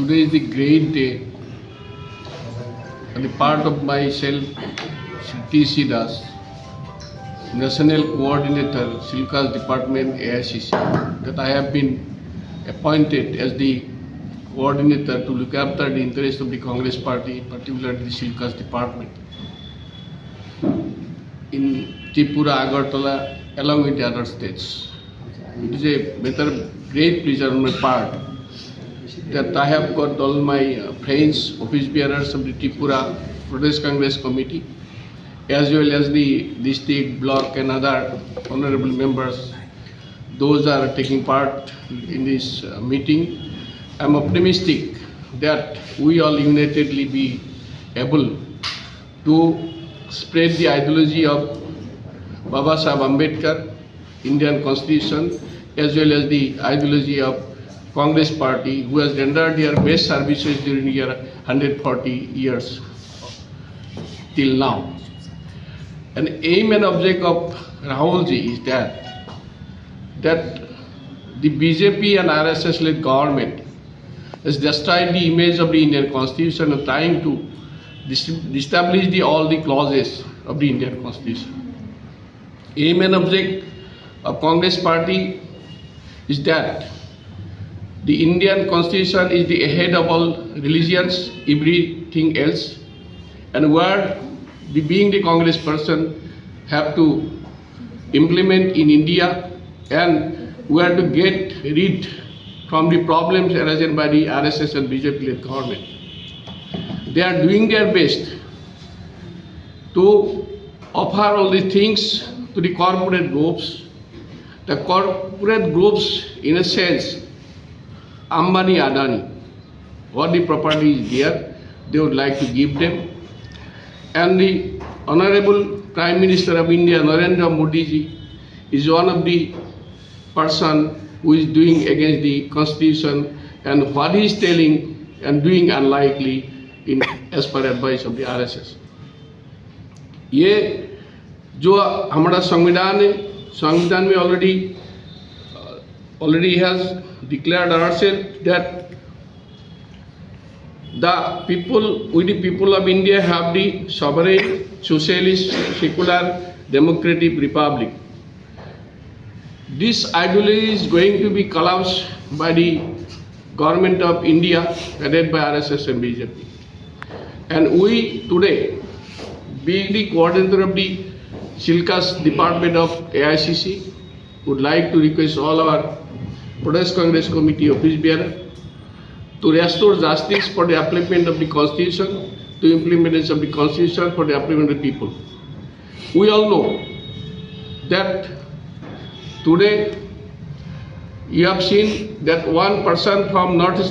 Today is the great day on the part of myself, T.C. Das, National Coordinator, Silkas Department, AICC, that I have been appointed as the coordinator to look after the interest of the Congress Party, particularly the Silkas Department in Tripura, Agartala, along with the other states. It is a great pleasure on my part that I have got all my friends, office bearers of the Tripura Pradesh Congress Committee, as well as the district, block and other honorable members. Those are taking part in this meeting. I am optimistic that we all unitedly be able to spread the ideology of Baba Sahib Ambedkar, Indian Constitution, as well as the ideology of Congress Party, who has rendered their best services during the year 140 years till now. An aim and object of Rahulji is that the BJP and RSS-led government has destroyed the image of the Indian Constitution and trying to establish all the clauses of the Indian Constitution. Aim and object of Congress Party is that the Indian Constitution is the head of all religions, everything else, and where being the Congress person have to implement in India, and where to get rid from the problems arising by the RSS and BJP-led government. They are doing their best to offer all these things to the corporate groups. The corporate groups, in a sense, Ambani, Adani, what the property is there, they would like to give them. And the Honorable Prime Minister of India, Narendra Modi ji, is one of the person who is doing against the Constitution, and what he is telling and doing unlikely in as per advice of the RSS. ये जो हमारा संविधान है, संविधान में already has declared ourselves that we the people of India have the sovereign, socialist, secular, democratic republic. This ideology is going to be collapsed by the government of India, headed by RSS and BJP. And we today, being the coordinator of the Silkas Department of AICC, would like to request all our Pradesh Congress Committee office bearer to restore justice for the upliftment of the Constitution, to implementation of the Constitution for the upliftment of the people. We all know that today you have seen that one person from Northeastern